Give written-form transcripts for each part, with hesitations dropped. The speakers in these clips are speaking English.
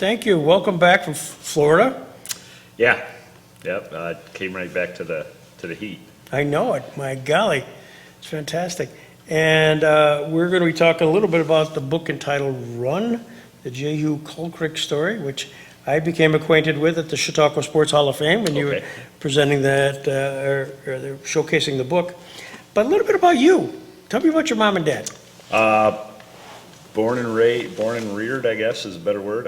thank you. Welcome back from Florida. Yeah, yep. Came right back to the heat. I know it. My golly, it's fantastic. And we're going to be talking a little bit about the book entitled "Run: The Jehuu Caulchrick Story," which I became acquainted with at the Chautauqua Sports Hall of Fame when you were presenting that or showcasing the book. But a little bit about you. Tell me about your mom and dad. Born and reared, I guess is a better word.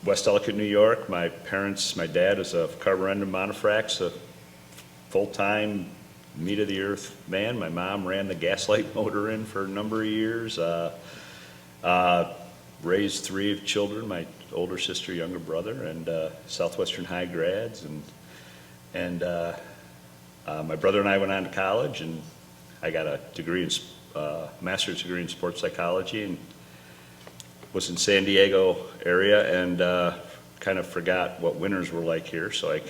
West Ellicott, New York. My dad is a carborundum monofrax, a full-time meat-of-the-earth man. My mom ran the gaslight motor in for a number of years. Raised 3 children, my older sister, younger brother, and Southwestern High grads. And my brother and I went on to college, and I got a master's degree in sports psychology, and was in San Diego area, and kind of forgot what winters were like here. So I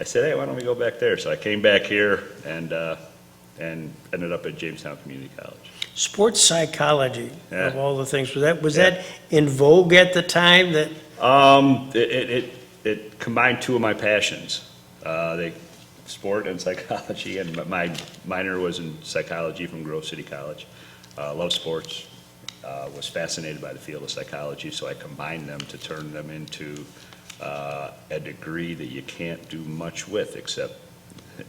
said, hey, why don't we go back there? So I came back here and ended up at Jamestown Community College. Sports psychology, of all the things. Was that in vogue at the time? That it combined 2 of my passions, sport and psychology. And my minor was in psychology from Grove City College. Loved sports. Was fascinated by the field of psychology, so I combined them to turn them into a degree that you can't do much with except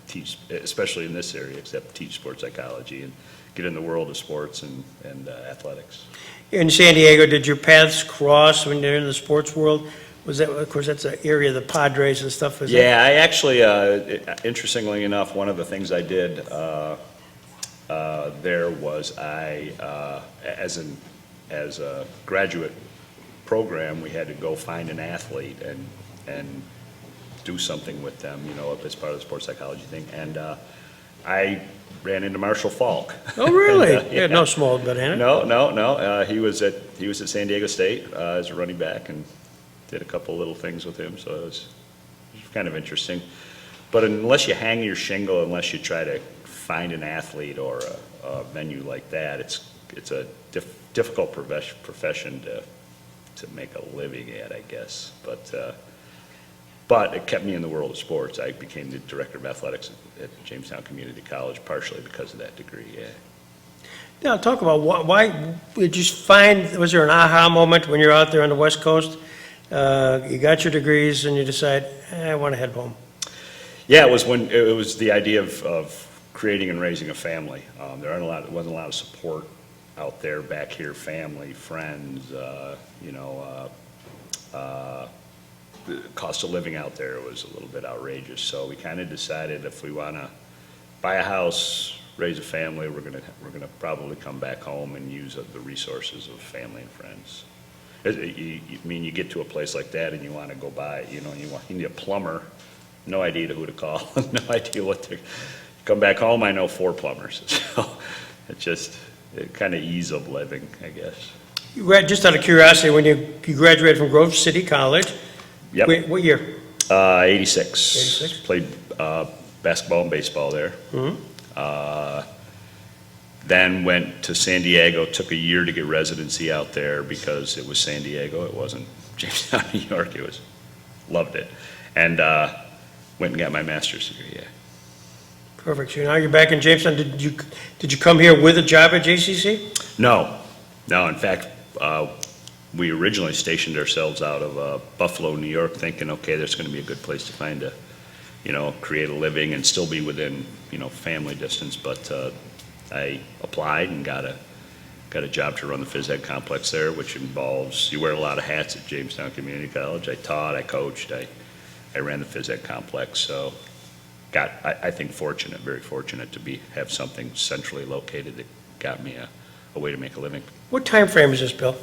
teach, especially in this area, except teach sports psychology and get in the world of sports and athletics. in San Diego, did your paths cross when you're in the sports world? Was that, of course, that's an area of the Padres and stuff. I actually, interestingly enough, one of the things I did there was as a graduate program, we had to go find an athlete and do something with them, as part of the sports psychology thing. And I ran into Marshall Falk. Oh, really? And, yeah, no small banana. No. He was at San Diego State as a running back, and did a couple little things with him. So it was kind of interesting. But unless you hang your shingle, unless you try to find an athlete or a venue like that, it's a difficult profession to make a living at, I guess. But it kept me in the world of sports. I became the director of athletics at Jamestown Community College, partially because of that degree. Yeah. Now, talk about why did you find? Was there an aha moment when you're out there on the West Coast? You got your degrees, and you decide, I want to head home. Yeah, it was the idea of creating and raising a family. There wasn't a lot of support out there back here, family, friends, the cost of living out there was a little bit outrageous. So we kind of decided if we want to buy a house, raise a family, we're gonna probably come back home and use the resources of family and friends. You get to a place like that and you want to go by, you need a plumber, no idea who to call, no idea what to. Come back home, I know 4 plumbers. So it's kind of ease of living, I guess. Just out of curiosity, when you graduated from Grove City College, Yep. What year? 86. 86. Played basketball and baseball there. Mm-hmm. Then went to San Diego, took a year to get residency out there because it was San Diego. It wasn't Jamestown, New York. Loved it. And went and got my master's degree, yeah. Perfect. So now you're back in Jamestown. Did you come here with a job at JCC? No. In fact, we originally stationed ourselves out of Buffalo, New York, thinking, okay, there's going to be a good place to find create a living and still be within, family distance. But I applied and got a job to run the phys ed complex there, which involves, you wear a lot of hats at Jamestown Community College. I taught, I coached, I ran the phys ed complex. So I think very fortunate to have something centrally located that got me a way to make a living. What time frame is this, Bill?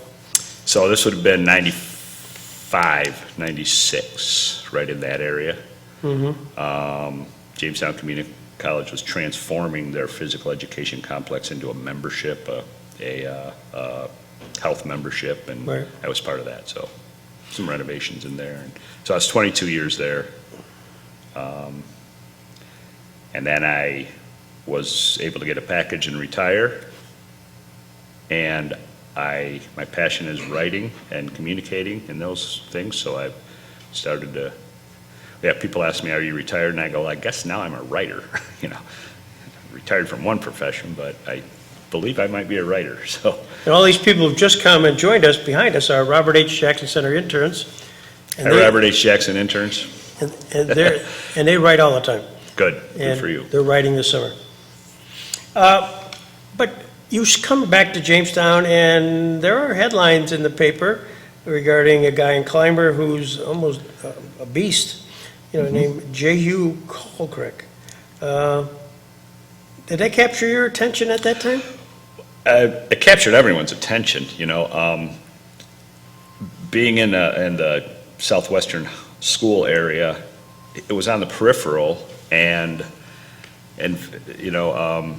So this would have been 95, 96, right in that area. Mm-hmm. Jamestown Community College was transforming their physical education complex into a membership, a health membership, and right. I was part of that. So some renovations in there. And so I was 22 years there. And then I was able to get a package and retire. And my passion is writing and communicating and those things, so I've started to, yeah, people ask me, are you retired? And I go, I guess now I'm a writer, you know. Retired from one profession, but I believe I might be a writer, so. And all these people who've just come and joined us behind us are Robert H. Jackson Center interns. And Hi, Robert H. Jackson interns. and they write all the time. Good And for you. they're writing this summer. But you come back to Jamestown, and there are headlines in the paper regarding a guy in Clymer who's almost a beast, you know, named Jehuu Caulchrick. Did that capture your attention at that time? It captured everyone's attention, you know. Being in the southwestern school area, it was on the peripheral, and you know,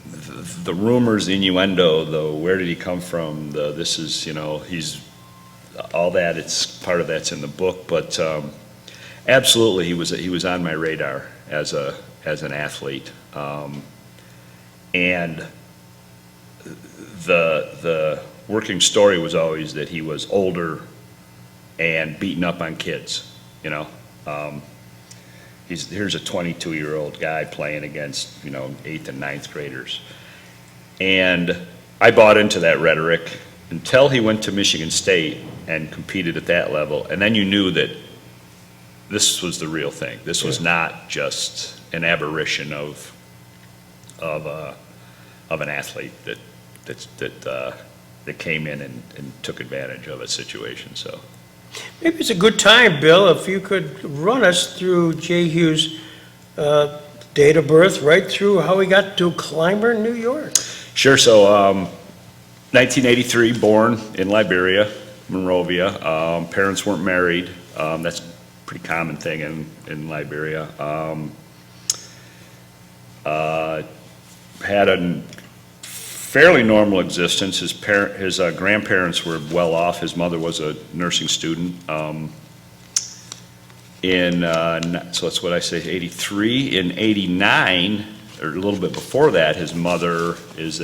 the rumors, the innuendo, the where did he come from, this is, you know, he's all that. It's part of that's in the book, but absolutely, he was on my radar as an athlete, and the working story was always that he was older and beating up on kids, you know. Here's a 22-year-old guy playing against, you know, 8th and 9th graders. And I bought into that rhetoric until he went to Michigan State and competed at that level. And then you knew that this was the real thing. This was not just an aberration of an athlete that came in and took advantage of a situation. So Maybe it's a good time, Bill, if you could run us through Jehu's date of birth, right through how he got to Clymer, New York. sure. So 1983, born in Liberia, Monrovia. Parents weren't married. That's a pretty common thing in Liberia. Had a fairly normal existence. His grandparents were well off. His mother was a nursing student. So that's what I say, 83. In 89, or a little bit before that, his mother is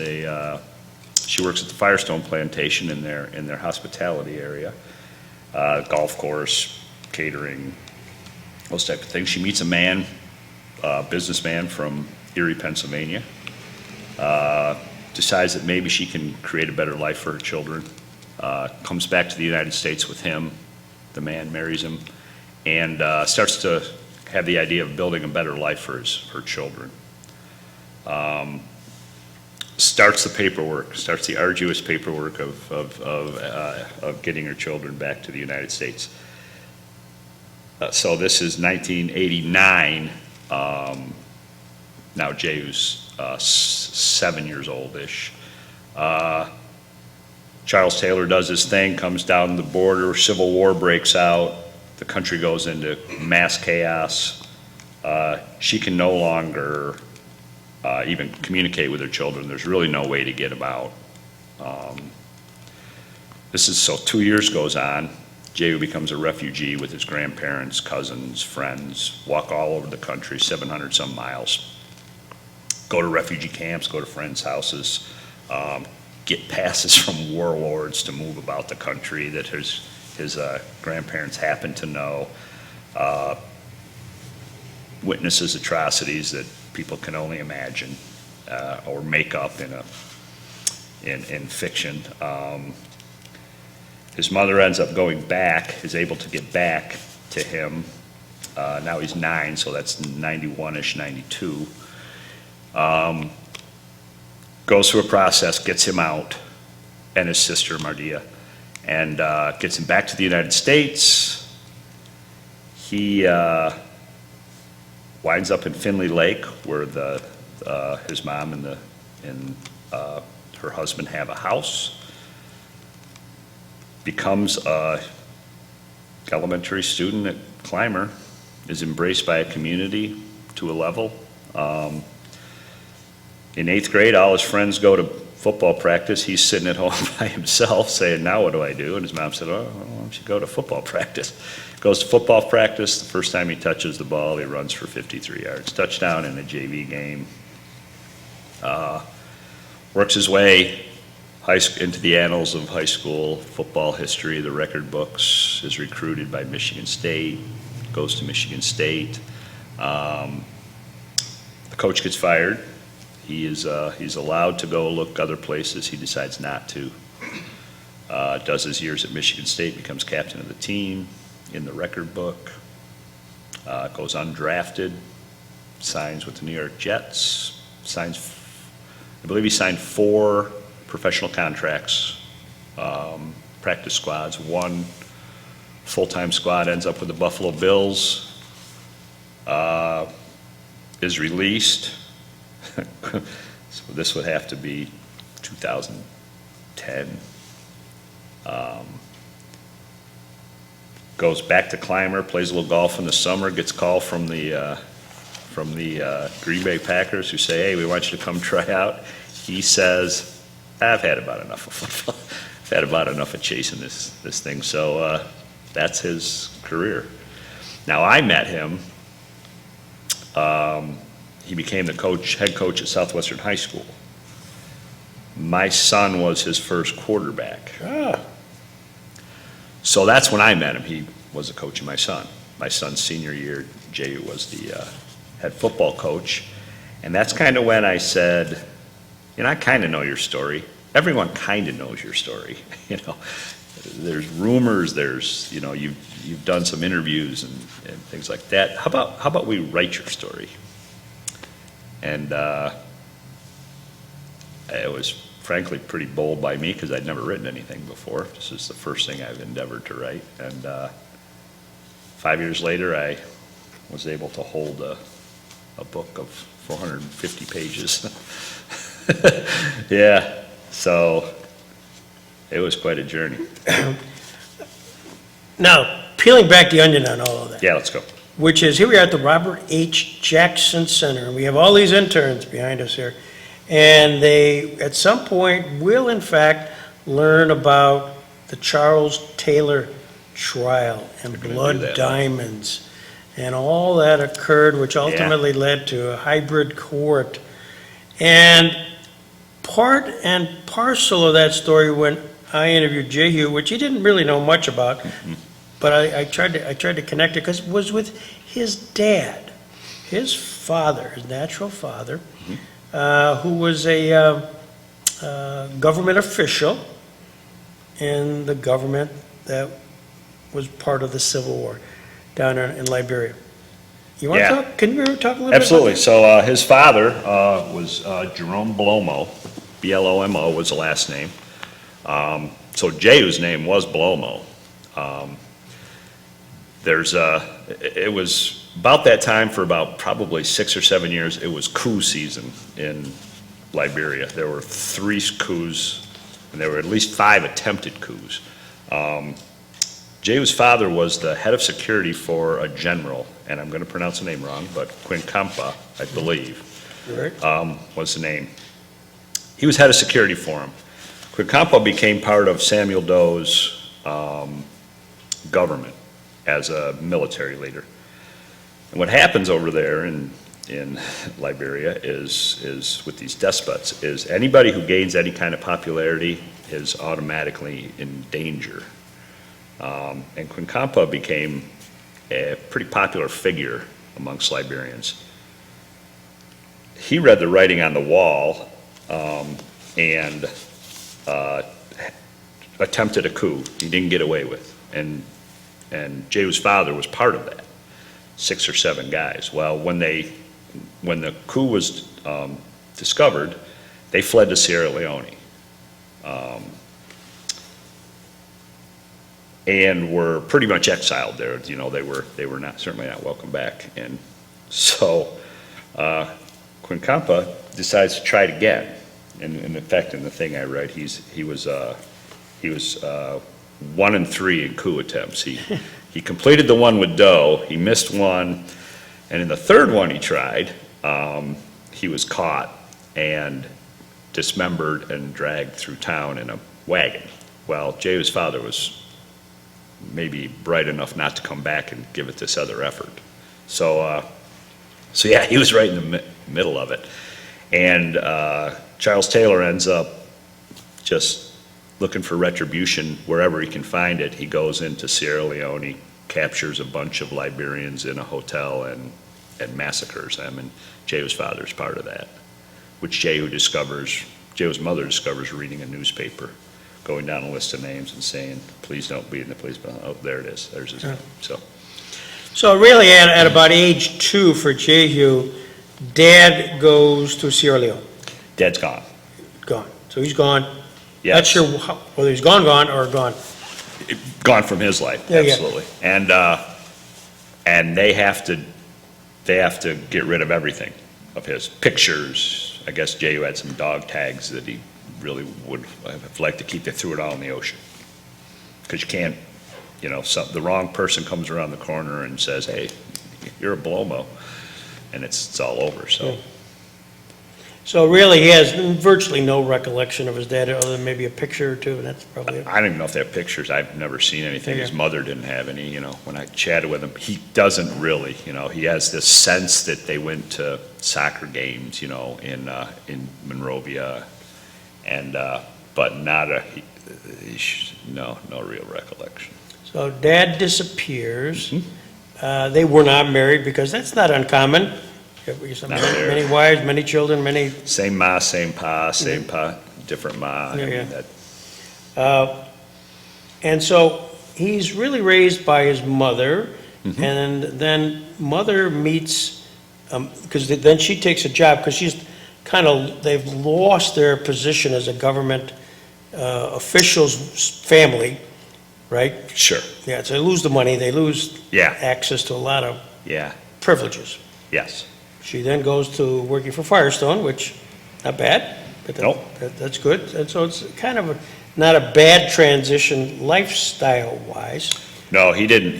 she works at the Firestone Plantation in their hospitality area, golf course, catering, those type of things. She meets a man, businessman from Erie, Pennsylvania. Decides that maybe she can create a better life for her children. Comes back to the United States with him. The man marries him and starts to have the idea of building a better life for her children. Starts the paperwork, starts the arduous paperwork of getting her children back to the United States. So this is 1989. Now Jehu's 7 years old-ish. Charles Taylor does his thing, comes down the border, Civil War breaks out, the country goes into mass chaos. She can no longer even communicate with her children. There's really no way to get them out. So 2 years goes on. Jehuu becomes a refugee with his grandparents, cousins, friends, walk all over the country, 700 some miles. Go to refugee camps, go to friends' houses, get passes from warlords to move about the country that his grandparents happen to know, witnesses atrocities that people can only imagine or make up in fiction. His mother ends up going back, is able to get back to him. Now he's 9, so that's 91-ish, 92. Goes through a process, gets him out, and his sister Mardia, and gets him back to the United States. He winds up in Finley Lake, where his mom and her husband have a house. Becomes a elementary student at Clymer, is embraced by a community to a level. In 8th grade, all his friends go to football practice. He's sitting at home by himself saying, now what do I do? And his mom said, oh, why don't you go to football practice? Goes to football practice. The first time he touches the ball, he runs for 53 yards. Touchdown in a JV game. Works his way into the annals of high school football history, the record books, is recruited by Michigan State, goes to Michigan State. The coach gets fired. He's allowed to go look other places. He decides not to. Does his years at Michigan State, becomes captain of the team in the record book. Goes undrafted, signs with the New York Jets, I believe he signed 4 professional contracts, practice squads. One full-time squad ends up with the Buffalo Bills, is released. So this would have to be 2010. Goes back to Clymer, plays a little golf in the summer, gets a call from the Green Bay Packers who say, hey, we want you to come try out. He says, I've had about enough of football. I've had about enough of chasing this thing. So that's his career. Now, I met him. He became the head coach at Southwestern High School. My son was his first quarterback. Ah, So that's when I met him. He was the coach of my son. My son's senior year, Jehuu was the head football coach. And that's kind of when I said, I kind of know your story. Everyone kind of knows your story. There's rumors, you've done some interviews and things like that. How about we write your story? And it was frankly pretty bold by me because I'd never written anything before. This is the first thing I've endeavored to write. And 5 years later, I was able to hold a book of 450 pages. Yeah, so it was quite a journey. now, peeling back the onion on all of that, Yeah, let's go. which is, here we are at the Robert H. Jackson Center, and we have all these interns behind us here. And they, at some point, will in fact learn about the Charles Taylor trial and They're gonna do blood that, huh? diamonds and all that occurred, which ultimately led to a hybrid court. And part and parcel of that story when I interviewed Jehuu, which he didn't really know much about, but I tried to connect it because it was with his dad, his father, his natural father, who was a government official in the government that was part of the Civil War down in Liberia. You want Yeah. to talk? Can you talk a little Absolutely. bit So his father was Jerome Blomo. Blomo was the last name. So Jehu's name was Blomo. It was about that time for about probably 6 or 7 years. It was coup season in Liberia. There were 3 coups, and there were at least 5 attempted coups. Jehu's father was the head of security for a general, and I'm going to pronounce the name wrong, but Quincampa, I believe, about that? was the name. He was head of security for him. Quincampa became part of Samuel Doe's government as a military leader. And what happens over there in Liberia is with these despots is anybody who gains any kind of popularity is automatically in danger. And Quincampa became a pretty popular figure amongst Liberians. He read the writing on the wall and attempted a coup he didn't get away with. And Jehu's father was part of that, 6 or 7 guys. Well, when the coup was discovered, they fled to Sierra Leone. And were pretty much exiled there. They were certainly not welcome back. And so Quincampa decides to try it again. And in fact, in the thing I write, he was 1 and 3 in coup attempts. He completed the one with Doe. He missed one, and in the third one he tried, he was caught and dismembered and dragged through town in a wagon. Well, Jehu's father was maybe bright enough not to come back and give it this other effort. So yeah, he was right in the middle of it. And Charles Taylor ends up just looking for retribution wherever he can find it. He goes into Sierra Leone, captures a bunch of Liberians in a hotel and massacres them, and Jehu's father's part of that, which Jehu's mother discovers reading a newspaper, going down a list of names and saying, please don't be in the police, but oh, there it is, there's his name. So really at about age 2 for Jehu, Dad goes to Sierra Leone, Dad's gone. gone. So he's gone. Yes. Not sure whether he's gone or gone. Gone from his life, Yeah, yeah. absolutely. And they have to get rid of everything of his pictures. I guess Jehu had some dog tags that he really would have liked to keep. They threw it all in the ocean. Because you can't, the wrong person comes around the corner and says, hey, you're a Blomo, and it's all over, so. So really, he has virtually no recollection of his dad, other than maybe a picture or two, and that's probably it. I don't even know if they have pictures. I've never seen anything. Yeah. His mother didn't have any, when I chatted with him. He doesn't really, he has this sense that they went to soccer games, in Monrovia, and, but not no real recollection. So Dad disappears. They were not married, because that's not uncommon. Many wives, many children, many. Same ma, same pa, different ma. And so he's really raised by his mother, and then mother meets, because then she takes a job, because she's they've lost their position as a government official's family, right? Sure. Yeah, so they lose the money, they lose Yeah. access to a lot of Yeah. privileges. Yes. She then goes to working for Firestone, which, not bad, but Nope. that's good. And so it's kind of not a bad transition lifestyle-wise. No, he didn't.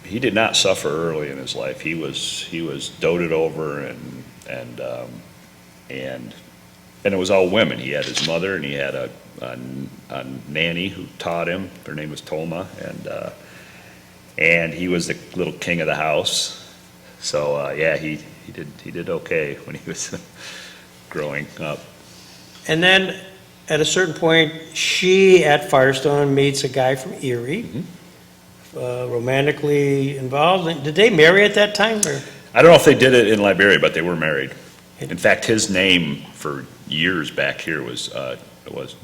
He did not suffer early in his life. He was doted over and it was all women. He had his mother, and he had a nanny who taught him. Her name was Tolma, and he was the little king of the house. So yeah, he did okay when he was growing up. And then, at a certain point, she, at Firestone, meets a guy from Erie, romantically involved. Did they marry at that time, or? I don't know if they did it in Liberia, but they were married. In fact, his name for years back here was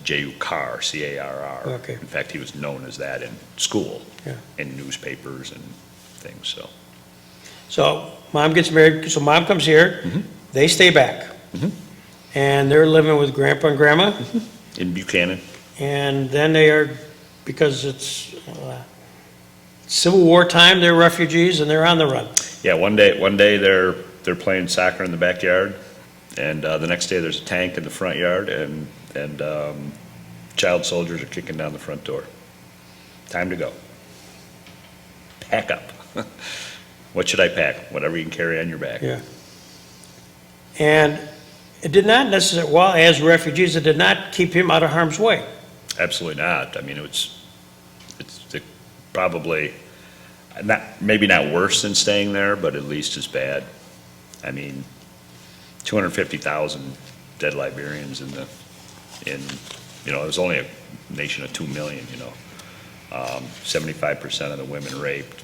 Jehuu Carr, C-A-R-R. Okay. In fact, he was known as that in school, Yeah. in newspapers and things, so. So, Mom gets married, so Mom comes here, they stay back. And they're living with Grandpa and Grandma, In Buchanan. and then they are, because it's Civil War time, they're refugees, and they're on the run. Yeah, one day they're playing soccer in the backyard, and the next day there's a tank in the front yard, and child soldiers are kicking down the front door. Time to go. Pack up. What should I pack? Whatever you can carry on your back. Yeah. And it did not necessarily, well, as refugees, it did not keep him out of harm's way. Absolutely not. I mean, it's probably maybe not worse than staying there, but at least as bad. I mean, 250,000 dead Liberians it was only a nation of 2 million, 75% of the women raped,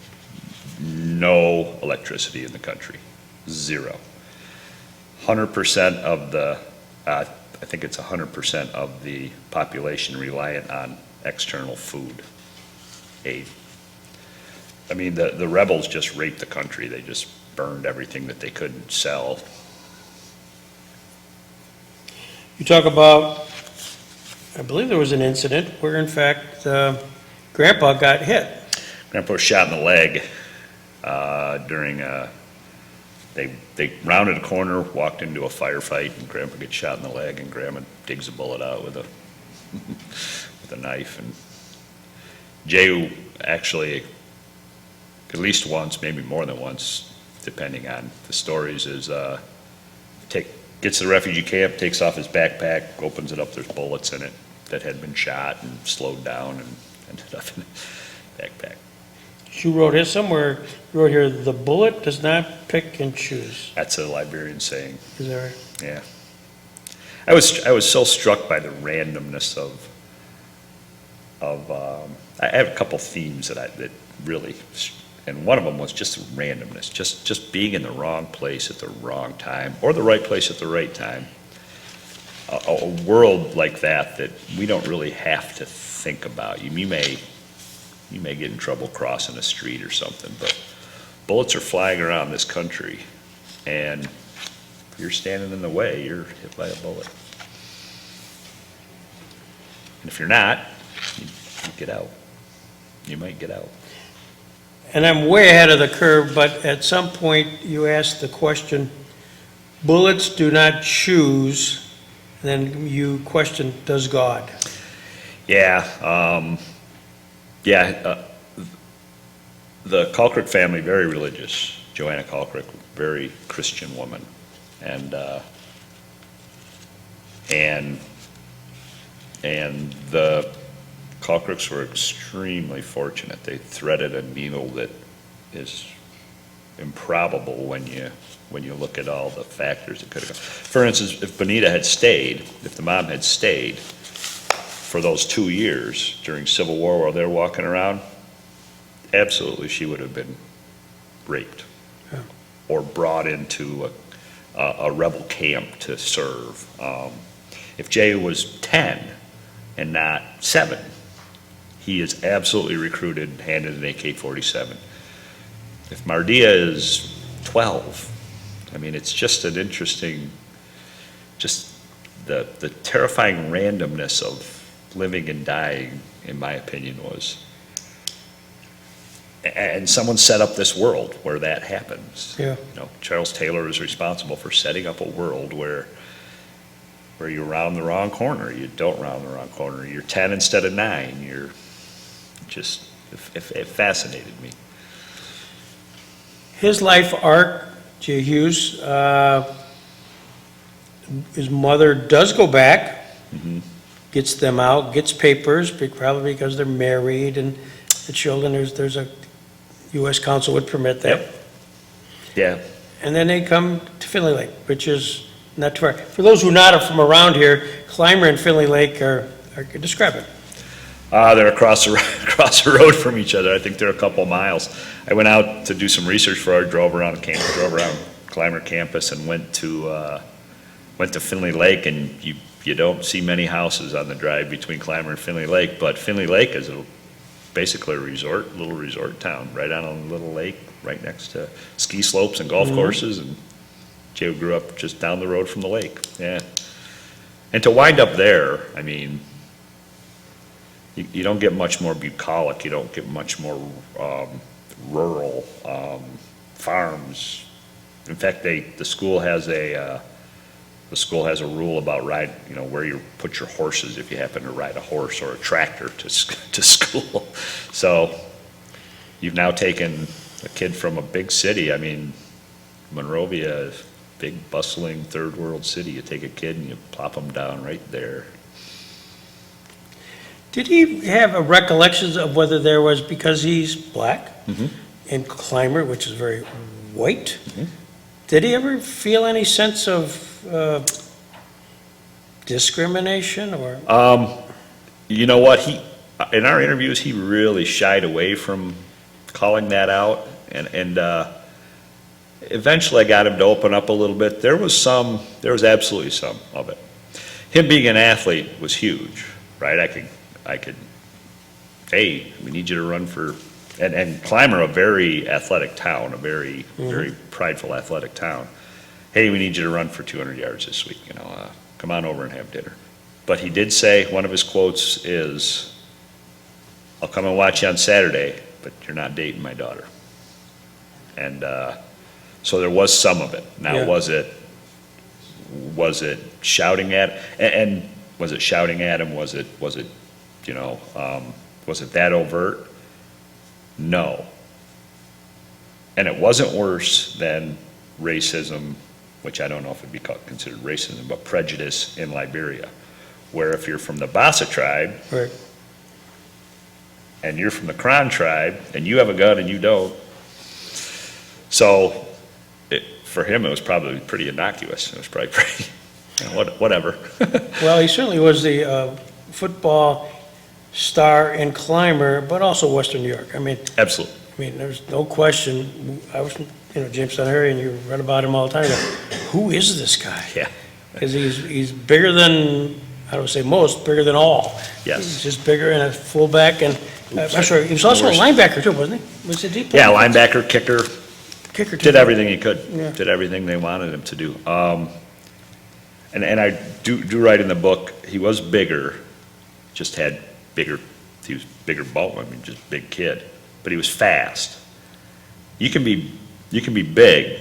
no electricity in the country, 0. 100% of I think it's 100% of the population reliant on external food aid. I mean, the rebels just raped the country. They just burned everything that they couldn't sell. You talk about, I believe there was an incident where, in fact, Grandpa got hit. Grandpa was shot in the leg during they rounded a corner, walked into a firefight, and Grandpa gets shot in the leg, and Grandma digs a bullet out with a knife. And Jehuu actually, at least once, maybe more than once, depending on the stories, gets to the refugee camp, takes off his backpack, opens it up, there's bullets in it that had been shot and slowed down and ended up in the backpack. You wrote here somewhere, you wrote here, the bullet does not pick and choose. That's a Liberian saying, Is that right? yeah. I was so struck by the randomness I have a couple themes that really, and one of them was just randomness, just being in the wrong place at the wrong time, or the right place at the right time. A world like that we don't really have to think about. You may get in trouble crossing a street or something, but bullets are flying around this country, and if you're standing in the way, you're hit by a bullet. And if you're not, you get out. You might get out. And I'm way ahead of the curve, but at some point you asked the question, bullets do not choose, and then you question, does God? Yeah, the Caulchrick family, very religious. Joanna Caulchrick, very Christian woman, and the Caulchricks were extremely fortunate. They threaded a needle that is improbable when you look at all the factors that could have gone. For instance, if Bonita had stayed, if the mom had stayed for those 2 years during Civil War while they're walking around, absolutely she would have been raped. Yeah. Or brought into a rebel camp to serve. If Jehuu was 10 and not 7, he is absolutely recruited and handed an AK-47. If Mardia is 12, I mean, it's just an interesting, just the terrifying randomness of living and dying, in my opinion, was. And someone set up this world where that happens. Yeah. You know, Charles Taylor is responsible for setting up a world where you round the wrong corner, you don't round the wrong corner, you're 10 instead of 9, you're just, it fascinated me. His life arc, Jehu's, his mother does go back, gets them out, gets papers, probably because they're married and the children, there's a U.S. Council would permit that. Yep. Yeah. And then they come to Finley Lake, which is not too far. For those who are not from around here, Clymer and Finley Lake are describe it. They're across the road from each other. I think they're a couple miles. I went out to do some research for our drove around Clymer campus and went to Finley Lake, and you don't see many houses on the drive between Clymer and Finley Lake, but Finley Lake is basically a little resort town, right on a little lake, right next to ski slopes and golf courses, and Joe grew up just down the road from the lake. Yeah. And to wind up there, I mean, you don't get much more bucolic, you don't get much more rural farms. In fact, the school has a rule about where you put your horses if you happen to ride a horse or a tractor to school. So you've now taken a kid from a big city. I mean, Monrovia, big bustling third world city. You take a kid and you plop them down right there. Did he have a recollections of whether there was, because he's black, and Clymer, which is very white, did he ever feel any sense of discrimination or? You know what, in our interviews, he really shied away from calling that out, and eventually I got him to open up a little bit. There was absolutely some of it. Him being an athlete was huge, right? I could, hey, we need you to run for, and Clymer, a very athletic town, a very prideful athletic town. Hey, we need you to run for 200 yards this week, come on over and have dinner. But he did say, one of his quotes is, I'll come and watch you on Saturday, but you're not dating my daughter. And so there was some of it. Now, was it shouting at, and was it shouting at him? Was it that overt? No. And it wasn't worse than racism, which I don't know if it'd be considered racism, but prejudice in Liberia, where if you're from the Bassa tribe, Right. and you're from the Kron tribe, and you have a gun and you don't, so for him it was probably pretty innocuous. It was probably pretty. Whatever. Well, he certainly was the football star and climber, but also Western New York. Absolutely. There's no question. I was, Jamestown area, and you read about him all the time. You go, who is this guy? Yeah. Because he's bigger than, I don't say most, bigger than all. Yes. He's just bigger and a fullback, and I'm sure he was also a linebacker too, wasn't he? Was it deep? Yeah, linebacker, kicker, Kicker too. did everything he could. Yeah. Did everything they wanted him to do. And I do write in the book, he was bigger, just had bigger, he was bigger ball, just big kid, but he was fast. You can be big,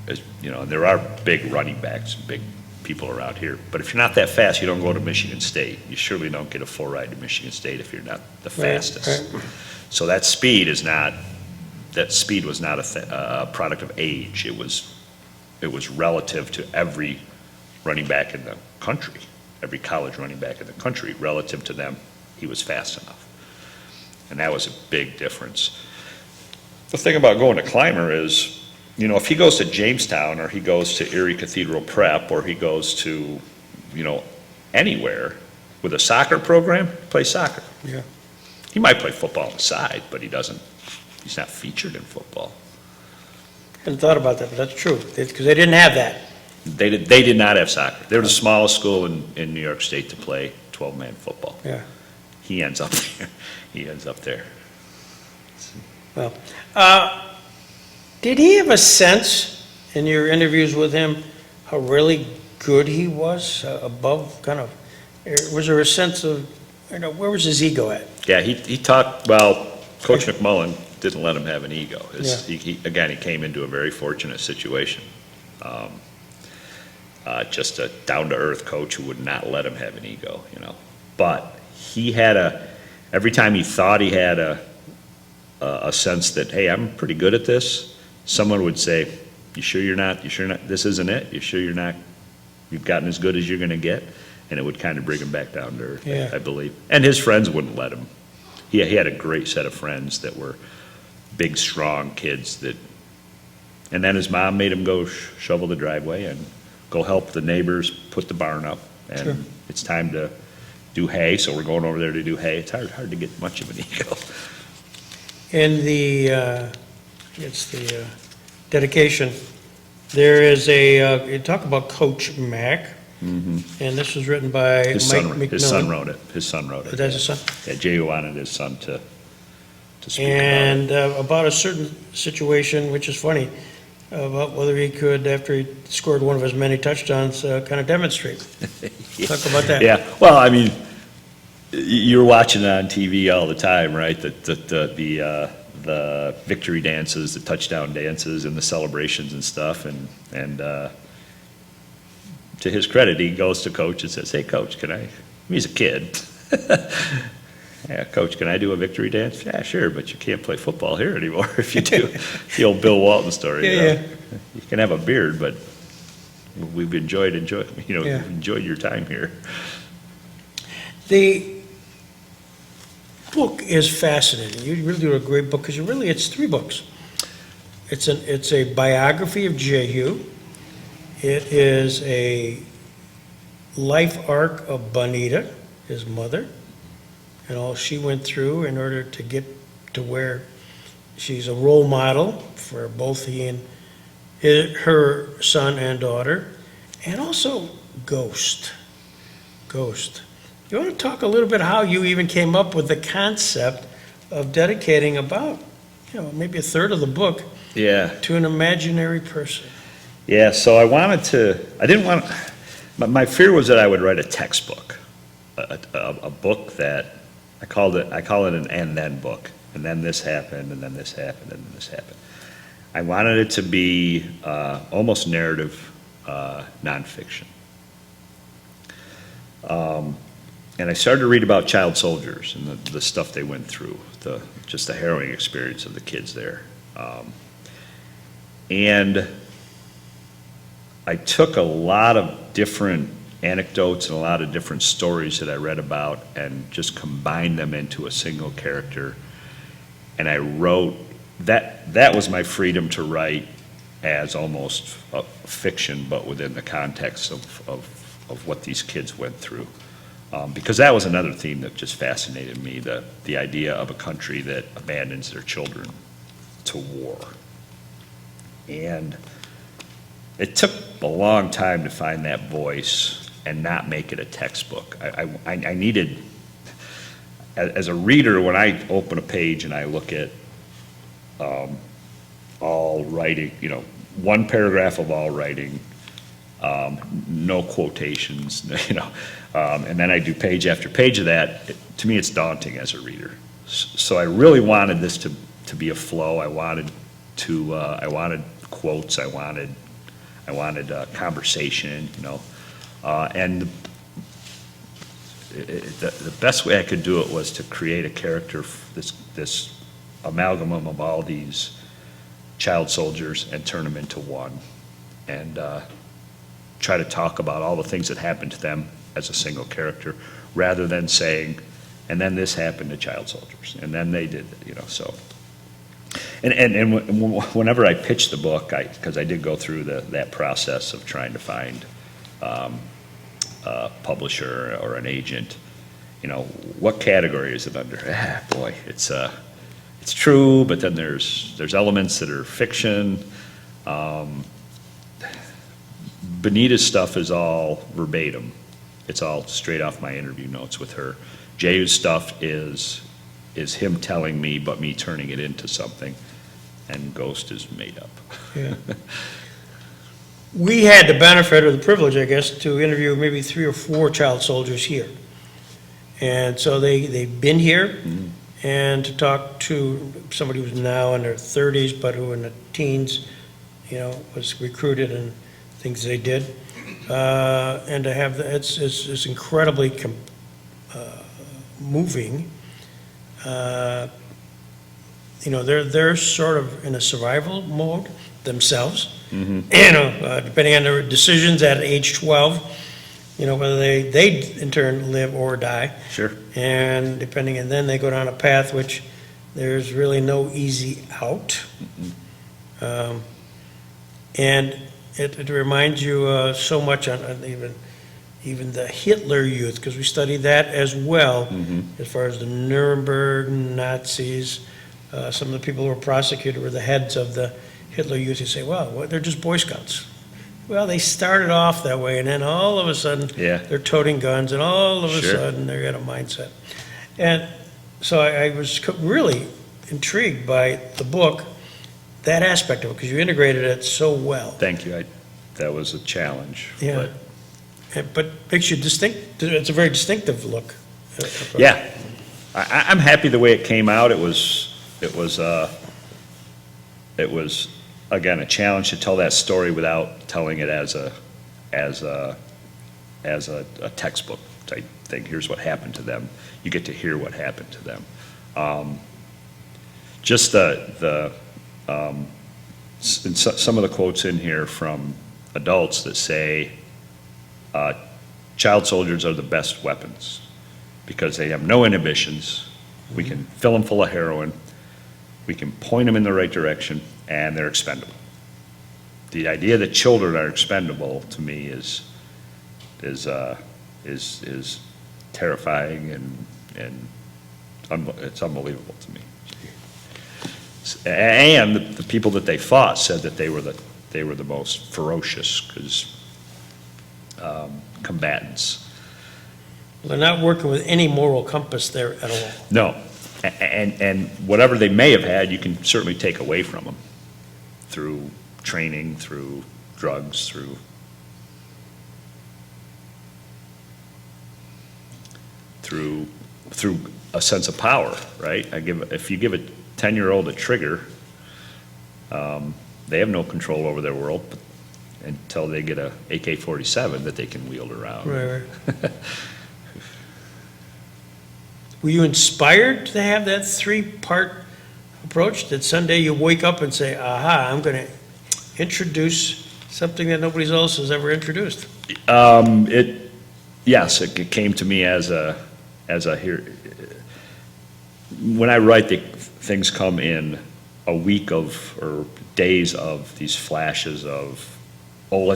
as, there are big running backs, big people around here, but if you're not that fast, you don't go to Michigan State. You surely don't get a full ride to Michigan State if you're not the fastest. Right. So that speed was not a product of age. It was relative to every running back in the country, every college running back in the country. Relative to them, he was fast enough, and that was a big difference. The thing about going to climber is, if he goes to Jamestown or he goes to Erie Cathedral Prep or he goes to, anywhere with a soccer program, play soccer. Yeah. He might play football on the side, but he's not featured in football. Hadn't thought about that, but that's true, because they didn't have that. They did not have soccer. They were the smallest school in New York State to play 12-man football. Yeah. He ends up there. He ends up there. Well, did he have a sense in your interviews with him how really good he was, above kind of, was there a sense of, where was his ego at? Yeah, he talked, Coach McMullen didn't let him have an ego. He came into a very fortunate situation. Just a down-to-earth coach who would not let him have an ego, But he had every time he thought he had a sense that, hey, I'm pretty good at this, someone would say, you sure you're not, this isn't it? You sure you've gotten as good as you're going to get? And it would kind of bring him back down to earth, Yeah. I believe. And his friends wouldn't let him. He had a great set of friends that were big, strong kids and then his mom made him go shovel the driveway and go help the neighbors put the barn up. And Sure. It's time to do hay, so we're going over there to do hay. It's hard to get much of an ego. In the, it's the dedication, there is you talk about Coach Mack, and this was written by His Mike son, McMillan. his son wrote it. His son wrote it. That's his son? Yeah, Jehuu wanted his son to speak And about a certain situation, which is funny, about whether he could, after he scored one of his many touchdowns, kind of demonstrate. Talk about that. Yeah, well, you're watching it on TV all the time, right? The victory dances, the touchdown dances, and the celebrations and stuff. And to his credit, he goes to Coach and says, "Hey, Coach, he's a kid. Yeah, Coach, can I do a victory dance? Yeah, sure, but you can't play football here anymore if you do." The old Bill Walton story. Yeah. You can have a beard, but we've enjoyed Yeah. enjoyed your time here. The book is fascinating. You really do a great book, because it's 3 books. It's a biography of Jehuu. It is a life arc of Bonita, his mother, and all she went through in order to get to where she's a role model for both he and her son and daughter, and also Ghost. You want to talk a little bit how you even came up with the concept of dedicating about, maybe a third of the book Yeah. to an imaginary person? Yeah, so my fear was that I would write a textbook, a book that, I call it an and then book, and then this happened, and then this happened, and then this happened. I wanted it to be almost narrative nonfiction. And I started to read about child soldiers and the stuff they went through, just the harrowing experience of the kids there. And I took a lot of different anecdotes and a lot of different stories that I read about and just combined them into a single character. And I wrote, that was my freedom to write as almost a fiction, but within the context of what these kids went through. Because that was another theme that just fascinated me, the idea of a country that abandons their children to war. And it took a long time to find that voice and not make it a textbook. I needed, as a reader, when I open a page and I look at all writing, one paragraph of all writing, no quotations, and then I do page after page of that, to me it's daunting as a reader. So I really wanted this to be a flow. I wanted quotes, I wanted conversation, and the best way I could do it was to create a character, this amalgam of all these child soldiers, and turn them into one, and try to talk about all the things that happened to them as a single character, rather than saying, and then this happened to child soldiers, and then they did, so. And whenever I pitched the book, because I did go through that process of trying to find a publisher or an agent, what category is it under? Boy, it's true, but then there's elements that are fiction. Benita's stuff is all verbatim. It's all straight off my interview notes with her. Jehu's stuff is him telling me, but me turning it into something. And Ghost is made up. Yeah. We had the benefit or the privilege, I guess, to interview maybe 3 or 4 child soldiers here. And so they've been here, and to talk to somebody who's now in their 30s, but who in the teens, was recruited and things they did. And to have, it's incredibly moving. They're sort of in a survival mode themselves. Depending on their decisions at age 12, whether they in turn live or die. Sure. And then they go down a path which there's really no easy out. And it reminds you so much on even the Hitler Youth, because we studied that as well, as far as the Nuremberg Nazis. Some of the people who were prosecuted were the heads of the Hitler Youth. You say, well, they're just Boy Scouts. Well, they started off that way, and then all of a sudden, they're toting guns, and all of a sudden, they got a mindset. And so I was really intrigued by the book, that aspect of it, because you integrated it so well. Thank you. That was a challenge. Yeah. But makes you distinct. It's a very distinctive look. Yeah. I'm happy the way it came out. It was again a challenge to tell that story without telling it as a textbook type thing. Here's what happened to them. You get to hear what happened to them. Just some of the quotes in here from adults that say child soldiers are the best weapons because they have no inhibitions. We can fill them full of heroin. We can point them in the right direction, and they're expendable. The idea that children are expendable to me is terrifying and it's unbelievable to me. And the people that they fought said that they were the most ferocious combatants. They're not working with any moral compass there at all. No. And whatever they may have had, you can certainly take away from them through training, through drugs, through a sense of power, right? If you give a 10-year-old a trigger, they have no control over their world until they get a AK-47 that they can wield around. Right. Were you inspired to have that 3-part approach? That someday you wake up and say, aha, I'm going to introduce something that nobody else has ever introduced? Yes, it came to me as a here. When I write, things come in a week of, or days of these flashes of, oh,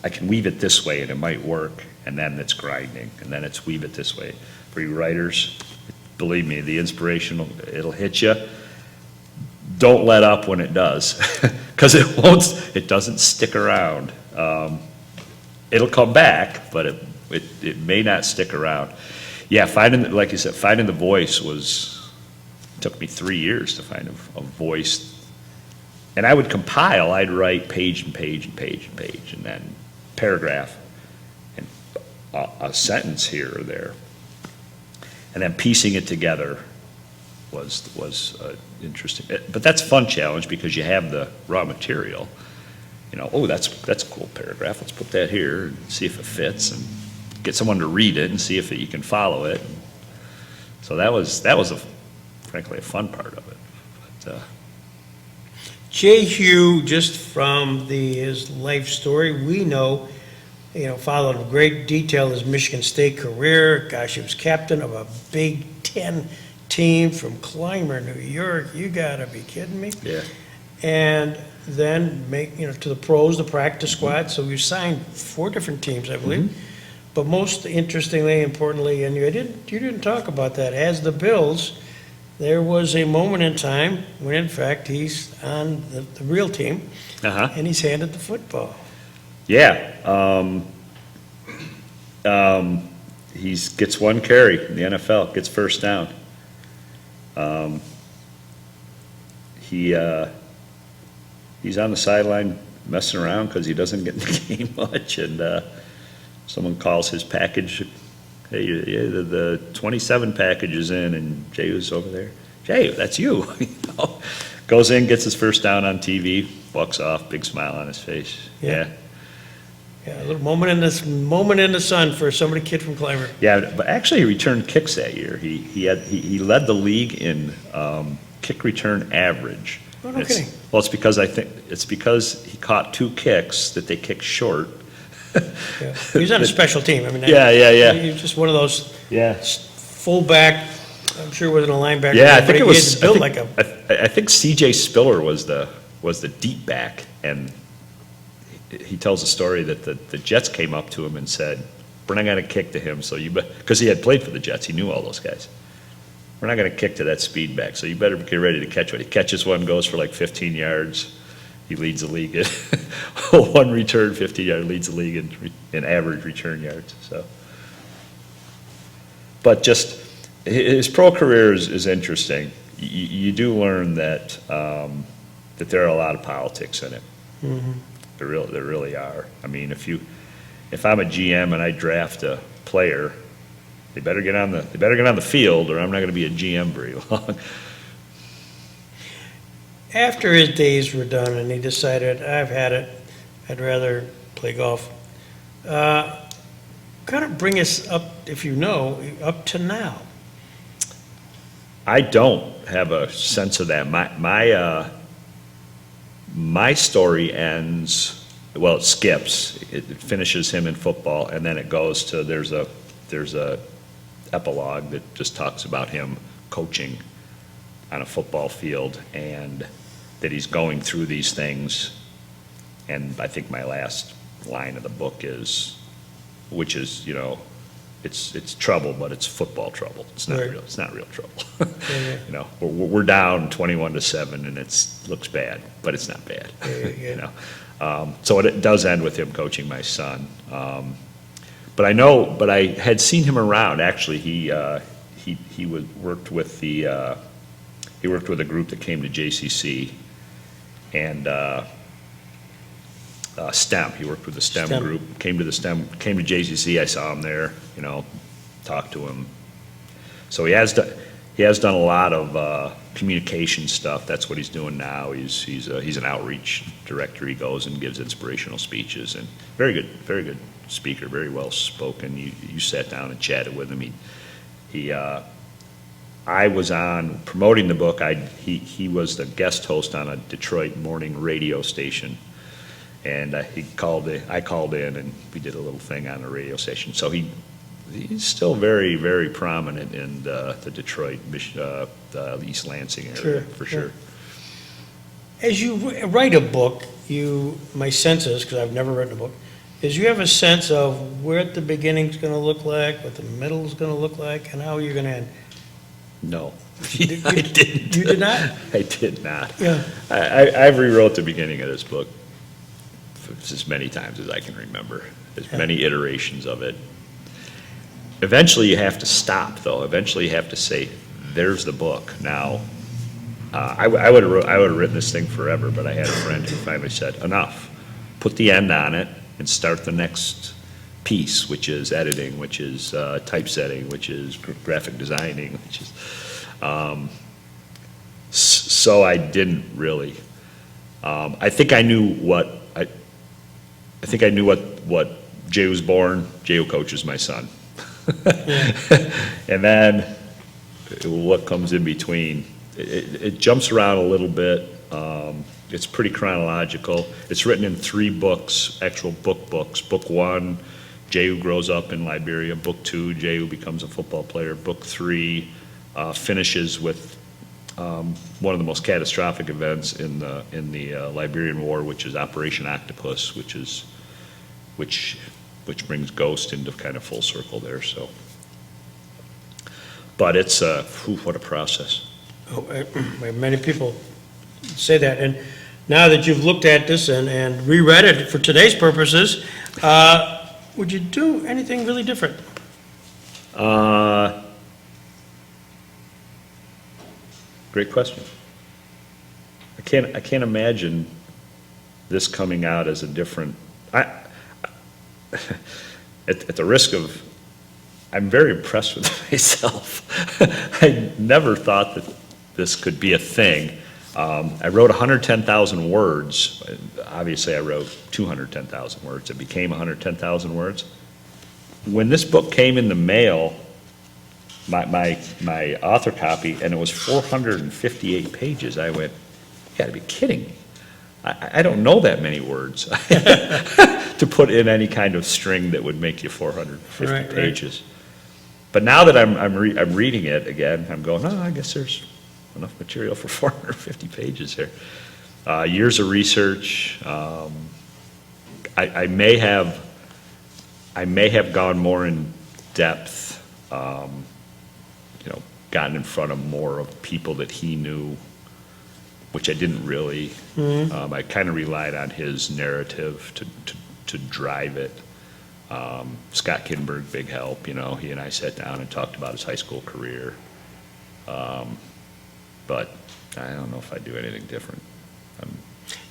I can weave it this way and it might work, and then it's grinding, and then it's weave it this way. For you writers, believe me, the inspiration, it'll hit you. Don't let up when it does, because it doesn't stick around. It'll come back, but it may not stick around. Yeah, like you said, finding the voice took me 3 years to find a voice. And I would compile, I'd write page and page and page and page, and then paragraph, and a sentence here or there. And then piecing it together was interesting. But that's a fun challenge because you have the raw material. Oh, that's a cool paragraph. Let's put that here and see if it fits, and get someone to read it and see if you can follow it. So that was frankly a fun part of it. But, Jehuu, just from his life story, we know, followed in great detail his Michigan State career. Gosh, he was captain of a Big Ten team from Clymer, New York. You gotta be kidding me. yeah. And then to the pros, the practice squad. So we signed 4 different teams, I believe. But most interestingly, importantly, and you didn't talk about that, as the Bills, there was a moment in time when, in fact, he's on the real team, and he's handed the football. Yeah. He gets 1 carry in the NFL, gets first down. He's on the sideline messing around because he doesn't get in the game much, and someone calls his package. Hey, the 27 package is in, and Jehu's over there. Jehuu, that's you. Goes in, gets his first down on TV, walks off, big smile on his face. Yeah. Yeah, a little moment in the sun for somebody kid from Clymer. Yeah, but actually he returned kicks that year. He led the league in kick return average. Oh, no kidding. Well, it's because he caught 2 kicks that they kicked short. Yeah. He was on a special team. I mean, Yeah. He was just one of those Yeah. fullback. I'm sure wasn't a linebacker. Yeah, I but think he it was. was built like a. I think C.J. Spiller was the deep back, and he tells a story that the Jets came up to him and said, "We're not going to kick to him, so because he had played for the Jets, he knew all those guys. We're not going to kick to that speed back, so you better get ready to catch one." He catches one, goes for like 15 yards. He leads the league in 1 return, 15-yard, leads the league in average return yards. So, but just his pro career is interesting. You do learn that that there are a lot of politics in it. Mm-hmm. There really are. I mean, if I'm a GM and I draft a player, they better get on the field, or I'm not going to be a GM very long. After his days were done and he decided, I've had it, I'd rather play golf. Kind of bring us up, if you know, up to now. I don't have a sense of that. My story ends, well, it skips. It finishes him in football, and then it goes to there's a epilogue that just talks about him coaching on a football field, and that he's going through these things. And I think my last line of the book is, which is, it's trouble, but it's football trouble. It's not Right. real. It's not real trouble. Yeah. We're down 21-7, and it looks bad, but it's not bad. Yeah. So it does end with him coaching my son. But I had seen him around. Actually, he worked with a group that came to JCC, and STEM. He worked with the STEM group. Came to JCC. I saw him there. Talked to him. So he has done a lot of communication stuff. That's what he's doing now. He's an outreach director. He goes and gives inspirational speeches, and very good speaker. Very well spoken. You sat down and chatted with him. I was on promoting the book. He was the guest host on a Detroit morning radio station, and I called in, and we did a little thing on the radio station. So he's still very, very prominent in the Detroit, East Lansing area, Sure, for sure. sure. As you write a book, my sense is, because I've never written a book, is you have a sense of where the beginning's going to look like, what the middle's going to look like, and how you're going to end. No, You- I didn't. You did not? I did not. Yeah. I've rewrote the beginning of this book as many times as I can remember, as many iterations of it. Eventually, you have to stop, though. Eventually, you have to say, there's the book. Now, I would have written this thing forever, but I had a friend who finally said, enough. Put the end on it and start the next piece, which is editing, which is typesetting, which is graphic designing, which is, so I didn't really. I think I knew what Jehuu was born. Jehuu coaches my son, and then what comes in between. It jumps around a little bit. It's pretty chronological. It's written in 3 books, actual books. Book 1, Jehuu grows up in Liberia. Book 2, Jehuu becomes a football player. Book 3 finishes with one of the most catastrophic events in the Liberian War, which is Operation Octopus, which brings Ghost into kind of full circle there. So, but it's what a process. Oh, many people say that, and now that you've looked at this and reread it for today's purposes, would you do anything really different? Great question. I can't imagine this coming out as a different. At the risk of, I'm very impressed with myself. I never thought that this could be a thing. I wrote 110,000 words. Obviously, I wrote 210,000 words. It became 110,000 words. When this book came in the mail, my author copy, and it was 458 pages, I went, you gotta be kidding me. I don't know that many words to put in any kind of string that would make you 450 Right, pages. But now that I'm reading it again, I'm going, oh, I guess there's enough material for 450 pages here. Years of research. I may have gone more in depth, gotten in front of more of people that he knew, which I didn't really. I kind of relied on his narrative to drive it. Scott Kinberg, big help. He and I sat down and talked about his high school career. But I don't know if I'd do anything different.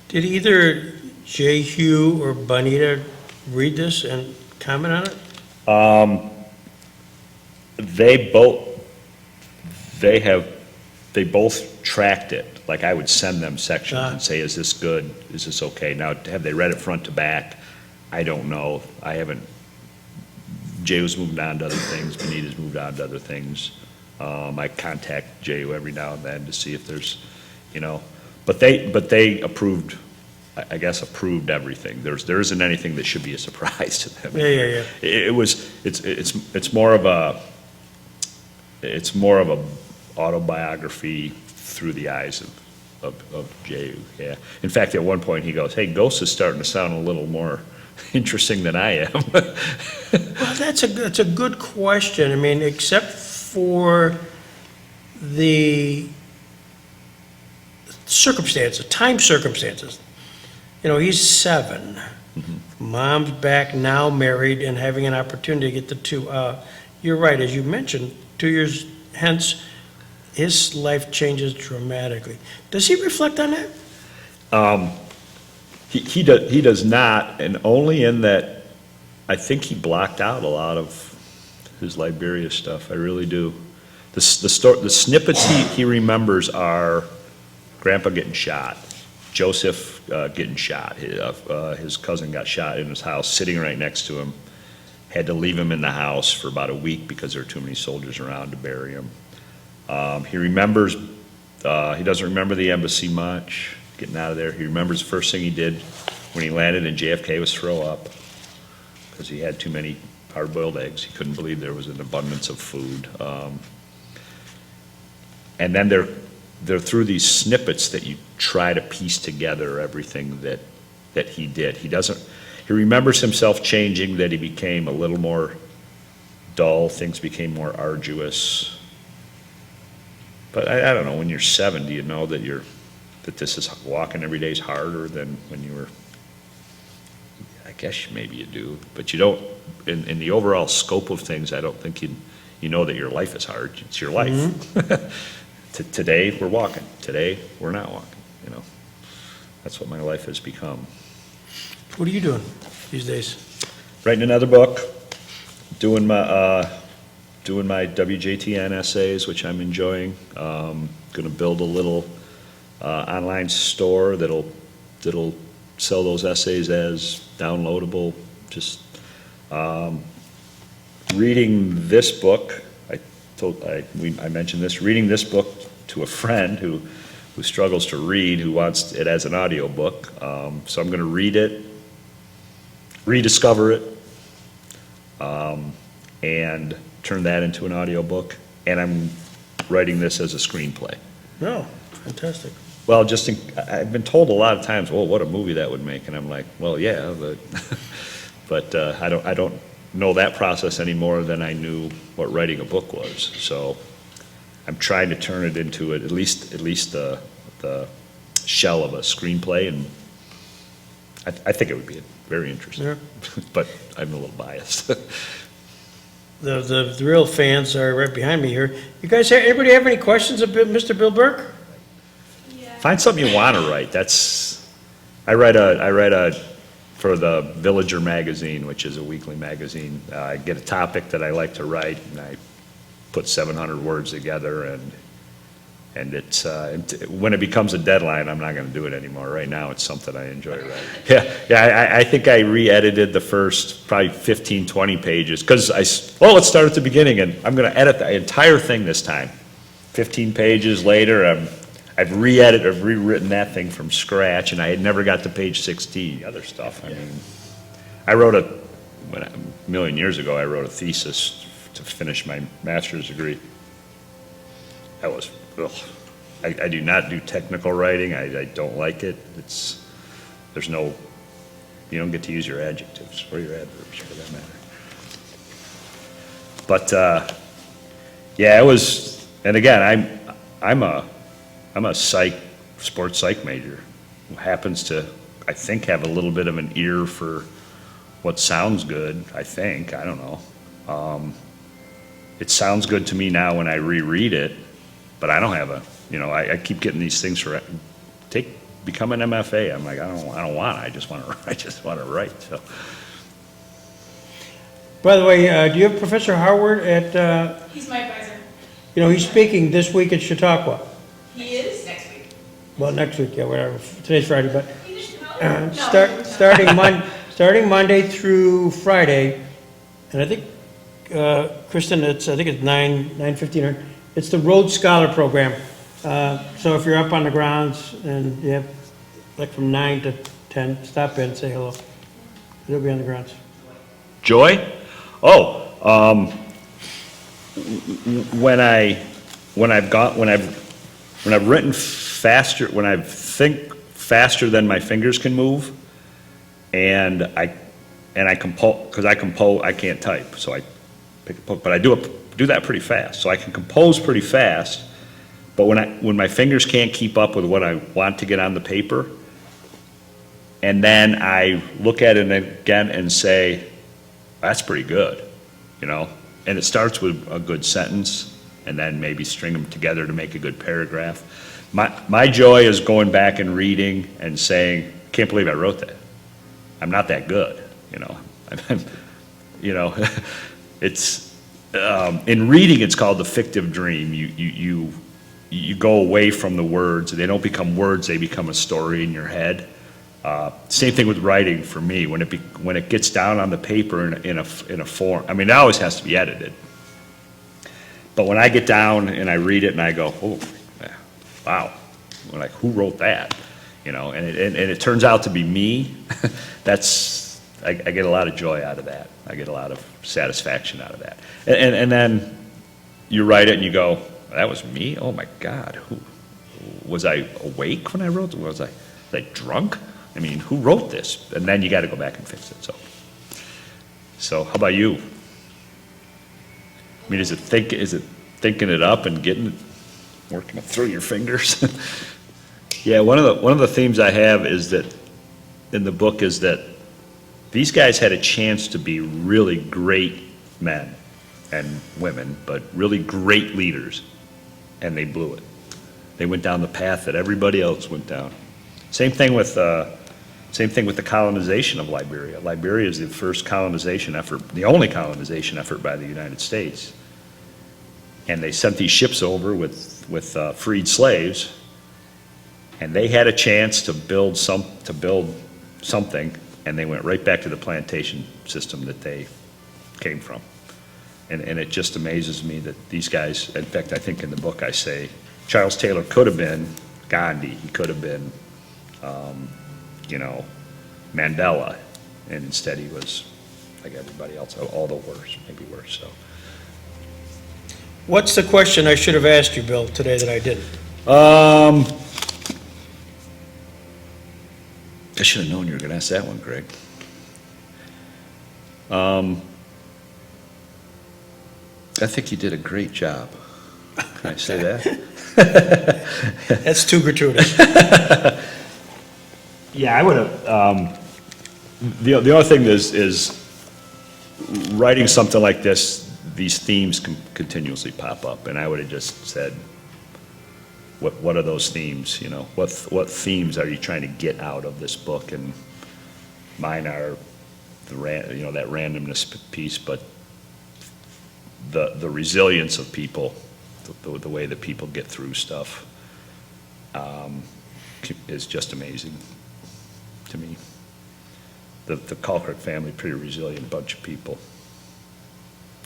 Did either Jehuu or Bonita read this and comment on it? They both tracked it. Like, I would send them sections and say, is this good? Is this okay? Now, have they read it front to back? I don't know. I haven't. Jehu's moved on to other things. Bonita's moved on to other things. I contact Jehuu every now and then to see if there's, but they approved, I guess, approved everything. There isn't anything that should be a surprise to them. Yeah. It's more of a autobiography through the eyes of Jehuu. Yeah. In fact, at one point he goes, "Hey, Ghost is starting to sound a little more interesting than I am." Well, that's a good question. I mean, except for the circumstances, time circumstances. He's 7. Mom's back now, married, and having an opportunity to get the 2. You're right, as you mentioned, 2 years hence, his life changes dramatically. Does he reflect on that? He does not, and only in that I think he blocked out a lot of his Liberia stuff. I really do. The snippets he remembers are Grandpa getting shot, Joseph getting shot. His cousin got shot in his house, sitting right next to him. Had to leave him in the house for about a week because there were too many soldiers around to bury him. He remembers. He doesn't remember the embassy much. Getting out of there. He remembers the first thing he did when he landed in JFK was throw up because he had too many hard-boiled eggs. He couldn't believe there was an abundance of food. And then they're through these snippets that you try to piece together everything that he did. He remembers himself changing, that he became a little more dull, things became more arduous. But I don't know, when you're 70, you know that this is walking every day is harder than when you were, I guess maybe you do, but you don't, in the overall scope of things, I don't think you know that your life is hard. It's your life. Today, we're walking. Today, we're not walking, you know. That's what my life has become. What are you doing these days? Writing another book, doing my WJTN essays, which I'm enjoying. Going to build a little online store that'll sell those essays as downloadable. Just reading this book. I mentioned this. Reading this book to a friend who struggles to read, who wants it as an audiobook. So I'm going to read it, rediscover it, and turn that into an audiobook. And I'm writing this as a screenplay. No, fantastic. Well, I've been told a lot of times, well, what a movie that would make, and I'm like, well, yeah, but I don't know that process any more than I knew what writing a book was. So I'm trying to turn it into at least the shell of a screenplay, and I think it would be very interesting. Yeah. But I'm a little biased. The real fans are right behind me here. You guys, anybody have any questions of Mr. Bill Burk? Find something you want to write. I write for the Villager magazine, which is a weekly magazine. I get a topic that I like to write, and I put 700 words together, and it's when it becomes a deadline, I'm not going to do it anymore. Right now, it's something I enjoy writing. Yeah. I think I re-edited the first probably 15, 20 pages because let's start at the beginning, and I'm going to edit the entire thing this time. 15 pages later, I've rewritten that thing from scratch, and I had never got to page 16, the other stuff. I mean, a million years ago, I wrote a thesis to finish my master's degree. That was, I do not do technical writing. I don't like it. You don't get to use your adjectives or your adverbs for that matter. But, yeah, it was, and again, I'm a sports psych major who happens to, I think, have a little bit of an ear for what sounds good, I think. I don't know. It sounds good to me now when I reread it, but I don't have I keep getting these things become an MFA. I'm like, I don't want it. I just want to write. So. By the way, do you have Professor Howard at? He's my advisor. He's speaking this week at Chautauqua. He is next week. Well, next week, yeah, whatever. Today's Friday, but No. starting Monday through Friday, and I think, Kristen, I think it's 9:15. It's the Rhodes Scholar Program. So if you're up on the grounds and you have like from 9 to 10, stop in, say hello. They'll be on the grounds. Joy? When I've written faster, when I think faster than my fingers can move, and I compose, because I can't type, so I pick a book, but I do that pretty fast, so I can compose pretty fast. But when my fingers can't keep up with what I want to get on the paper, and then I look at it again and say, that's pretty good, and it starts with a good sentence, and then maybe string them together to make a good paragraph. My joy is going back and reading and saying, can't believe I wrote that. I'm not that good, it's in reading, it's called the fictive dream. You go away from the words. They don't become words, they become a story in your head. Same thing with writing for me. When it gets down on the paper in a form, it always has to be edited. But when I get down and I read it and I go, oh, wow, like who wrote that? And it turns out to be me. I get a lot of joy out of that. I get a lot of satisfaction out of that. And then you write it and you go, that was me? Oh my God, was I awake when I wrote it? Was I drunk? I mean, who wrote this? And then you got to go back and fix it, so. So how about you? I mean, is it thinking it up and getting it, working it through your fingers? Yeah, one of the themes I have is that, in the book, is that these guys had a chance to be really great men and women, but really great leaders, and they blew it. They went down the path that everybody else went down. Same thing with the colonization of Liberia. Liberia is the first colonization effort, the only colonization effort by the United States. And they sent these ships over with freed slaves, and they had a chance to build something, and they went right back to the plantation system that they came from. And it just amazes me that these guys, in fact, I think in the book I say, Charles Taylor could have been Gandhi, he could have been, Mandela, and instead he was like everybody else, all the worse, maybe worse, so. What's the question I should have asked you, Bill, today that I didn't? I should have known you were gonna ask that one, Greg. I think you did a great job. Can I say that? That's too gratuitous. Yeah, I would have, the other thing is writing something like this, these themes can continuously pop up, and I would have just said, what are those themes, you know? What themes are you trying to get out of this book? And mine are that randomness piece, but the resilience of people, the way that people get through stuff, is just amazing to me. The Caulchrick family, pretty resilient bunch of people,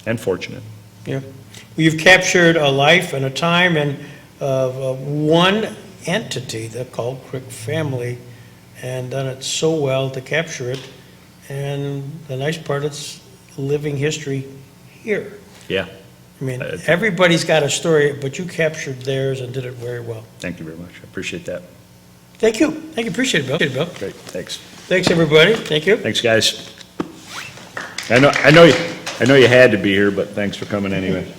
and fortunate. Yeah. Well, you've captured a life and a time and of one entity, the Caulchrick family, and done it so well to capture it. And the nice part, it's living history here. Yeah, I mean, everybody's got a story, but you captured theirs and did it very well. thank you very much. I appreciate that. Thank you. Thank you. Appreciate it, Bill. Great, thanks. Thanks, everybody. Thank you. Thanks, guys. I know you had to be here, but thanks for coming anyway.